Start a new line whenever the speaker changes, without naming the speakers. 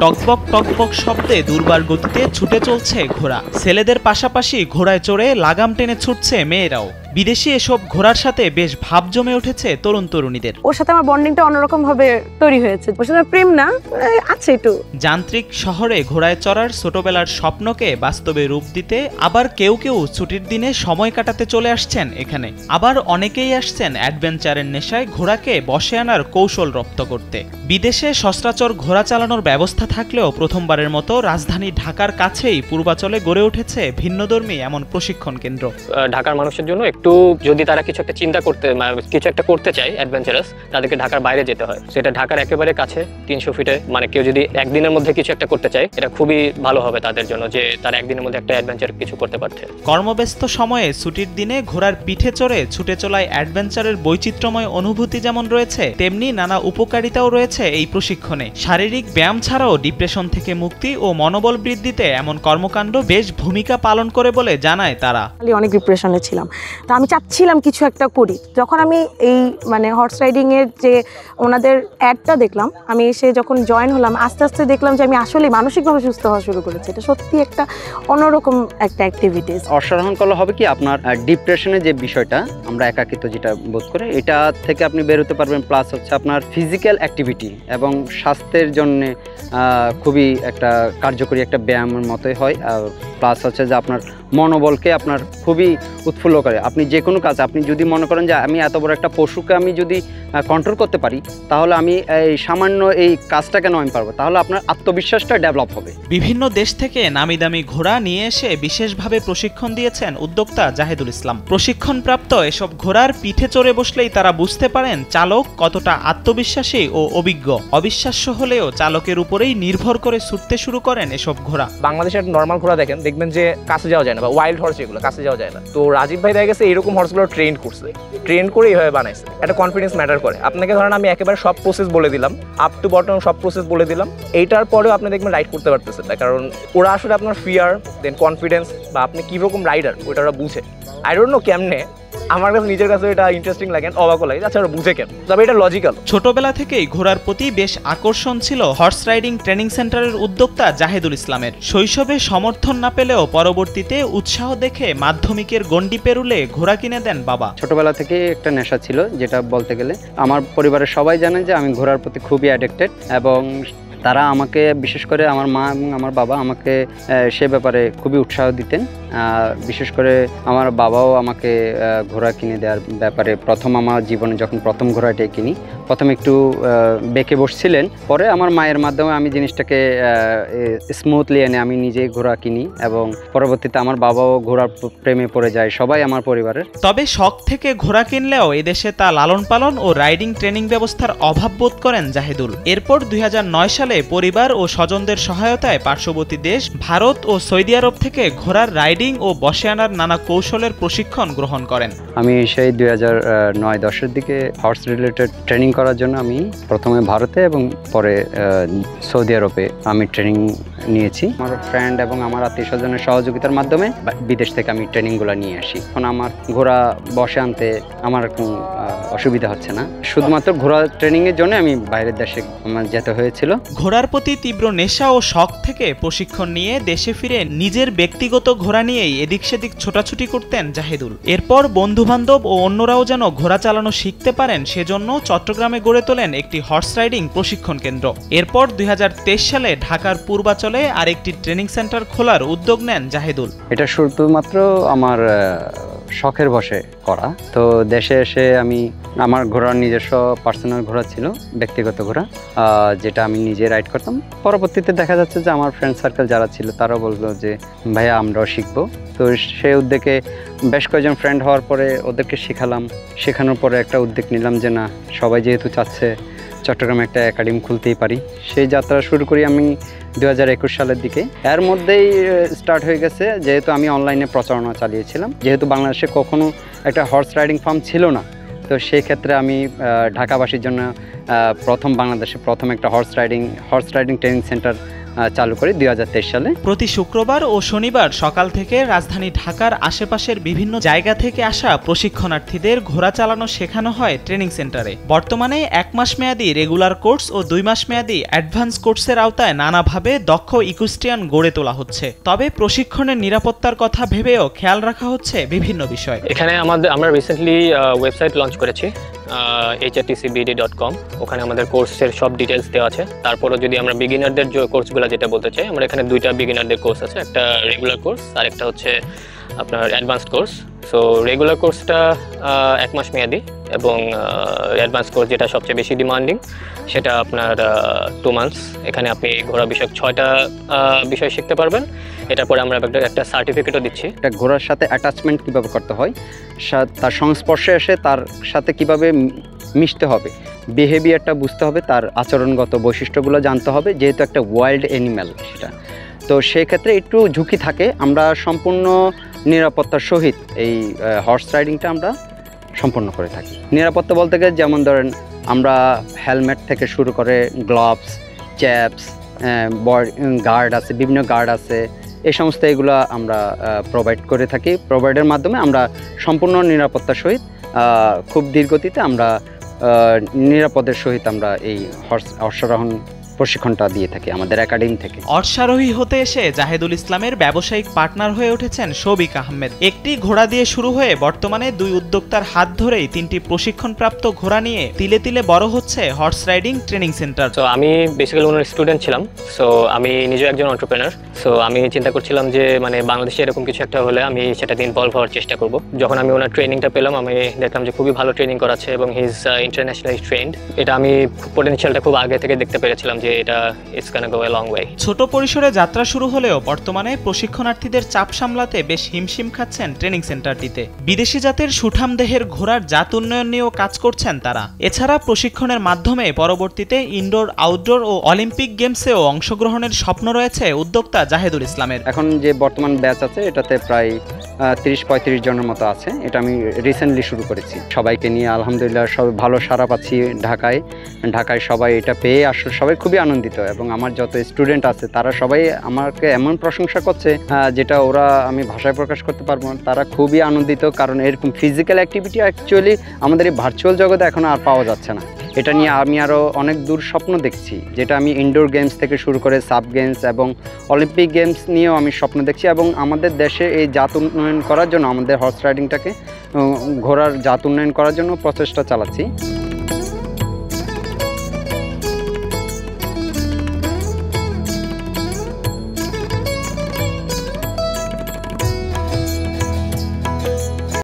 টকবক টকবক শব্দে দুর্বার গতিতে ছুটে চলছে ঘোড়া। ছেলেদের পাশাপাশি ঘোড়ায় চড়ে লাগাম টেনে ছুটছে মেয়েরাও। বিদেশি এসব ঘোড়ার সাথে বেশ ভাব জমে উঠেছে তরুণ তরুণীদের।
ওর সাথে আমার বন্ডিংটা অন্যরকম ভাবে তৈরি হয়েছে। ওর সাথে প্রেম না আছে একটু।
যান্ত্রিক শহরে ঘোড়ায় চড়ার ছোটবেলার স্বপ্নকে বাস্তবে রূপ দিতে আবার কেউ কেউ ছুটির দিনে সময় কাটাতে চলে আসছেন এখানে। আবার অনেকেই আসছেন অ্যাডভেঞ্চারের নেশায় ঘোড়াকে বশে আনার কৌশল রপ্ত করতে। বিদেশে সচরাচর ঘোড়া চালানোর ব্যবস্থা থাকলেও প্রথমবারের মতো রাজধানী ঢাকার কাছেই পূর্বাচলে গড়ে উঠেছে ভিন্নধর্মী এমন প্রশিক্ষণ কেন্দ্র।
ঢাকার মানুষের জন্য একটু যদি তারা কিছু একটা চিন্তা করতে কিছু একটা করতে চায় অ্যাডভেঞ্চারাস, তাদেরকে ঢাকার বাইরে যেতে হয়। সেটা ঢাকার একেবারে কাছে 300 ফিটে, মানে কেউ যদি একদিনের মধ্যে কিছু একটা করতে চায় এটা খুবই ভালো হবে তাদের জন্য, যে তারা একদিনের মধ্যে একটা অ্যাডভেঞ্চার কিছু করতে পারছে।
কর্মব্যস্ত সময়ে ছুটির দিনে ঘোড়ার পিঠে চড়ে ছুটে চলায় অ্যাডভেঞ্চারের বৈচিত্র্যময় অনুভূতি যেমন রয়েছে, তেমনি নানা উপকারিতাও রয়েছে এই প্রশিক্ষণে। শারীরিক ব্যায়াম ছাড়াও ডিপ্রেশন থেকে মুক্তি ও মনোবল বৃদ্ধিতে এমন কর্মকাণ্ড বেশ ভূমিকা পালন করে বলে জানায় তারা।
অনেক ডিপ্রেশনে ছিলাম, তো আমি চাচ্ছিলাম কিছু একটা করি। যখন আমি এই হর্স রাইডিং এর যে ওনাদের অ্যাডটা দেখলাম, আমি এসে যখন জয়েন হলাম, আস্তে আস্তে দেখলাম যে আমি আসলে মানসিকভাবে সুস্থ হওয়া শুরু করেছি। এটা সত্যি একটা অন্যরকম একটা অ্যাক্টিভিটিস।
অসাধারণ করলে হবে কি, আপনার ডিপ্রেশনের যে বিষয়টা, আমরা একাকিত্ব যেটা বোধ করে, এটা থেকে আপনি বেরোতে পারবেন। প্লাস হচ্ছে আপনার ফিজিক্যাল অ্যাক্টিভিটি এবং স্বাস্থ্যের জন্য খুবই একটা কার্যকরী একটা ব্যায়ামের মতোই হয়। আর প্লাস হচ্ছে যে আপনার মনোবলকে আপনার খুবই উৎফুল্ল করে। আপনি যে কোনো কাজ, আপনি যদি মনে করেন যে আমি এত বড় একটা পশুকে আমি যদি কন্ট্রোল করতে পারি, তাহলে আমি এই সামান্য এই কাজটা কেন আমি পারবো, তাহলে আপনার আত্মবিশ্বাসটা ডেভেলপ হবে।
বিভিন্ন দেশ থেকে নামি দামি ঘোড়া নিয়ে এসে বিশেষভাবে প্রশিক্ষণ দিয়েছেন উদ্যোক্তা জাহেদুল ইসলাম। প্রশিক্ষণপ্রাপ্ত এসব ঘোড়ার পিঠে চড়ে বসলেই তারা বুঝতে পারেন চালক কতটা আত্মবিশ্বাসী ও অভিজ্ঞ। অবিশ্বাস্য হলেও চালকের উপরেই নির্ভর করে ছুটতে শুরু করেন এসব ঘোড়া।
বাংলাদেশের নর্মাল ঘোড়া দেখবেন যে কাছে যাওয়া যায় না, বা ওয়াইল্ড হর্স যেগুলো কাছে যাওয়া যায় না। তো রাজীব ভাই দেখা গেছে এরকম হর্সগুলো ট্রেন করছে, ট্রেন করে এইভাবে বানাইছে। একটা কনফিডেন্স ম্যাটার করে। আপনাকে ধরেন আমি একেবারে সব প্রসেস বলে দিলাম, আপ টু বটম সব প্রসেস বলে দিলাম, এইটার পরেও আপনি দেখবেন রাইড করতে পারতেছেন না, কারণ ওরা আসলে আপনার ফিয়ার দেন কনফিডেন্স বা আপনি কীরকম রাইডার ওইটা ওরা বুঝে। আই ডোন্ট নো কেমনে, আমার কাছে নিজের কাছে এটা ইন্টারেস্টিং লাগে, অবাকও লাগে। আচ্ছা ওরা বুঝে কেন, তবে এটা লজিক্যাল।
ছোটবেলা থেকেই ঘোড়ার প্রতি বেশ আকর্ষণ ছিল হর্স রাইডিং ট্রেনিং সেন্টারের উদ্যোক্তা জাহেদুল ইসলামের। শৈশবে সমর্থন না পেলেও পরবর্তীতে উৎসাহ দেখে মাধ্যমিকের গণ্ডি পেরুলে ঘোড়া কিনে দেন বাবা।
ছোটবেলা থেকে একটা নেশা ছিল, যেটা বলতে গেলে আমার পরিবারের সবাই জানেন যে আমি ঘোড়ার প্রতি খুবই অ্যাডিক্টেড, এবং তারা আমাকে, বিশেষ করে আমার মা এবং আমার বাবা আমাকে সে ব্যাপারে খুবই উৎসাহ দিতেন। বিশেষ করে আমার বাবাও আমাকে ঘোড়া কিনে দেওয়ার ব্যাপারে, প্রথম আমার জীবনে যখন প্রথম ঘোড়াটাই কিনি, প্রথম একটু বেঁকে বসছিলেন, পরে আমার মায়ের মাধ্যমে আমি জিনিসটাকে স্মুথলি এনে আমি নিজেই ঘোড়া কিনি, এবং পরবর্তীতে আমার বাবাও ঘোড়ার প্রেমে পড়ে যায়, সবাই আমার পরিবারের।
তবে শখ থেকে ঘোড়া কিনলেও এদেশে তা লালন পালন ও রাইডিং ট্রেনিং ব্যবস্থার অভাব বোধ করেন জাহেদুল। এরপর 2009 সালে পরিবার ও স্বজনদের সহায়তায় পার্শ্ববর্তী দেশ ভারত ও সৌদি আরব থেকে ঘোড়ার রাইডিং ও বশে আনার নানা কৌশলের প্রশিক্ষণ গ্রহণ করেন।
আমি সেই 2009-10 দিকে হর্স রিলেটেড ট্রেনিং করার জন্য আমি প্রথমে ভারতে এবং পরে সৌদি আরবে আমি ট্রেনিং নিয়েছি। আমার ফ্রেন্ড এবং আমার আত্মীয় স্বজনের সহযোগিতার মাধ্যমে বিদেশ থেকে আমি ট্রেনিংগুলো নিয়ে আসি। এখন আমার ঘোড়া বসে আনতে আমার কোনো অসুবিধা হচ্ছে না। শুধুমাত্র ঘোড়া ট্রেনিংয়ের জন্য আমি বাইরের দেশে আমার যেতে হয়েছিল।
ঘোড়ার প্রতি তীব্র নেশা ও শখ থেকে প্রশিক্ষণ নিয়ে দেশে ফিরে নিজের ব্যক্তিগত ঘোড়া নিয়েই এদিক সেদিক ছোটাছুটি করতেন জাহেদুল। এরপর বন্ধুবান্ধব ও অন্যরাও যেন ঘোড়া চালানো শিখতে পারেন সেজন্য চট্টগ্রামে গড়ে তোলেন একটি হর্স রাইডিং প্রশিক্ষণ কেন্দ্র। এরপর 2023 সালে ঢাকার পূর্বাচলে আরেকটি ট্রেনিং সেন্টার খোলার উদ্যোগ নেন জাহেদুল।
এটা শুধুমাত্র আমার শখের বশে করা। তো দেশে এসে আমি, আমার ঘোড়ার নিজস্ব পার্সোনাল ঘোড়া ছিল, ব্যক্তিগত ঘোড়া, যেটা আমি নিজে রাইড করতাম। পরবর্তীতে দেখা যাচ্ছে যে আমার ফ্রেন্ড সার্কেল যারা ছিল তারাও বললো যে ভাইয়া আমরাও শিখবো। তো সেই উদ্যোগে বেশ কয়েকজন ফ্রেন্ড হওয়ার পরে ওদেরকে শেখালাম। শেখানোর পরে একটা উদ্যোগ নিলাম যে না, সবাই যেহেতু চাচ্ছে চট্টগ্রামে একটা একাডেমি খুলতেই পারি। সেই যাত্রা শুরু করি আমি 2021 সালের দিকে। এর মধ্যেই স্টার্ট হয়ে গেছে, যেহেতু আমি অনলাইনে প্রচারণা চালিয়েছিলাম, যেহেতু বাংলাদেশে কখনো একটা হর্স রাইডিং ফার্ম ছিল না, তো সেই ক্ষেত্রে আমি ঢাকাবাসীর জন্য বাংলাদেশে প্রথম একটা হর্স রাইডিং ট্রেনিং সেন্টার চালু করি 2023 সালে।
প্রতি শুক্রবার ও শনিবার সকাল থেকে রাজধানী ঢাকার আশেপাশের বিভিন্ন জায়গা থেকে আসা প্রশিক্ষণার্থীদের ঘোড়া চালানো শেখানো হয় ট্রেনিং সেন্টারে। বর্তমানে 1 মাস মেয়াদী রেগুলার কোর্স ও 2 মাস মেয়াদী অ্যাডভান্স কোর্সের আওতায় নানাভাবে দক্ষ ইকুইস্ট্রিয়ান গড়ে তোলা হচ্ছে। তবে প্রশিক্ষণের নিরাপত্তার কথা ভেবেও খেয়াল রাখা হচ্ছে বিভিন্ন বিষয়।
এখানে আমরা রিসেন্টলি ওয়েবসাইট লঞ্চ করেছি hrtcbd.com। ওখানে আমাদের কোর্সের সব ডিটেলস দেওয়া আছে। তারপরও যদি আমরা বিগিনারদের যে কোর্সগুলো যেটা বলতে চাই, আমরা এখানে 2টা বিগিনারদের কোর্স আছে, একটা রেগুলার কোর্স আর একটা হচ্ছে আপনার অ্যাডভান্সড কোর্স। সো রেগুলার কোর্সটা 1 মাস মেয়াদি এবং অ্যাডভান্স কোর্স যেটা সবচেয়ে বেশি ডিমান্ডিং সেটা আপনার 2 মান্থস। এখানে আপনি ঘোড়া বিষয়ক 6টা বিষয় শিখতে পারবেন। এটার পরে আমরা একটা সার্টিফিকেটও দিচ্ছি।
একটা ঘোড়ার সাথে অ্যাটাচমেন্ট কীভাবে করতে হয়, তার সংস্পর্শে এসে তার সাথে কিভাবে মিশতে হবে, বিহেভিয়ারটা বুঝতে হবে, তার আচরণগত বৈশিষ্ট্যগুলো জানতে হবে, যেহেতু একটা ওয়াইল্ড অ্যানিম্যাল সেটা। তো সেক্ষেত্রে একটু ঝুঁকি থাকে। আমরা সম্পূর্ণ নিরাপত্তার সহিত এই হর্স রাইডিংটা আমরা সম্পন্ন করে থাকি। নিরাপত্তা বলতে গেলে যেমন ধরেন আমরা হেলমেট থেকে শুরু করে গ্লাভস, চ্যাপস, গার্ড আছে, বিভিন্ন গার্ড আছে, এই সমস্ত এগুলো আমরা প্রোভাইড করে থাকি। প্রোভাইডের মাধ্যমে আমরা সম্পূর্ণ নিরাপত্তার সহিত খুব ধীরগতিতে আমরা নিরাপদের সহিত আমরা এই অশ্বারোহণ প্রশিক্ষণটা দিয়ে থাকি আমাদের একাডেমি থেকে।
অশ্বারোহী হতে এসে জাহেদুল ইসলামের ব্যবসায়িক পার্টনার হয়ে উঠেছেন শৌবিক আহমেদ। একটি ঘোড়া দিয়ে শুরু হয়ে বর্তমানে 2 উদ্যোক্তার হাত ধরেই 3টি প্রশিক্ষণপ্রাপ্ত ঘোড়া নিয়ে তিলে তিলে বড় হচ্ছে হর্স রাইডিং ট্রেনিং সেন্টার।
তো আমি বেসিক্যালি ওনার স্টুডেন্ট ছিলাম। সো আমি নিজেও একজন এন্টারপ্রেনার। সো আমি চিন্তা করছিলাম যে মানে বাংলাদেশে এরকম কিছু একটা হলে আমি সেটাতে ইনভলভ হওয়ার চেষ্টা করব। যখন আমি ওনার ট্রেনিংটা পেলাম, আমি দেখলাম যে খুবই ভালো ট্রেনিং করাচ্ছে এবং হি ইজ ইন্টারন্যাশনালি ট্রেন্ড। এটা আমি পোটেনশিয়ালটা খুব আগে থেকে দেখতে পেরেছিলাম যে এটা it's gonna go a long way.
ছোট পরিসরে যাত্রা শুরু হলেও বর্তমানে প্রশিক্ষণার্থীদের চাপ সামলাতে বেশ হিমশিম খাচ্ছেন ট্রেনিং সেন্টারটিতে। বিদেশি জাতের সুঠাম দেহের ঘোড়ার জাত উন্নয়ন নিয়েও কাজ করছেন তারা। এছাড়া প্রশিক্ষণের মাধ্যমে পরবর্তীতে ইনডোর, আউটডোর ও অলিম্পিক গেমসেও অংশগ্রহণের স্বপ্ন রয়েছে উদ্যোক্তা জাহেদুল ইসলামের।
এখন যে বর্তমান ব্যাচ আছে এটাতে প্রায় 30-35 জনের মতো আছে। এটা আমি রিসেন্টলি শুরু করেছি। সবাইকে নিয়ে আলহামদুলিল্লাহ সবাই ভালো সাড়া পাচ্ছি। ঢাকায় সবাই এটা পেয়ে আসলে সবাই খুবই আনন্দিত এবং আমার যত স্টুডেন্ট আছে তারা সবাই আমাকে এমন প্রশংসা করছে যেটা ওরা আমি ভাষায় প্রকাশ করতে পারবো না। তারা খুবই আনন্দিত, কারণ এরকম ফিজিক্যাল অ্যাক্টিভিটি অ্যাকচুয়ালি আমাদের এই ভার্চুয়াল জগতে এখন আর পাওয়া যাচ্ছে না। এটা নিয়ে আমি আরও অনেক দূর স্বপ্ন দেখছি, যেটা আমি ইনডোর গেমস থেকে শুরু করে সাব গেমস এবং অলিম্পিক গেমস নিয়েও আমি স্বপ্ন দেখছি। এবং আমাদের দেশে এই জাত উন্নয়ন করার জন্য, আমাদের হর্স রাইডিংটাকে ঘোড়ার জাত উন্নয়ন করার জন্য প্রচেষ্টা চালাচ্ছি।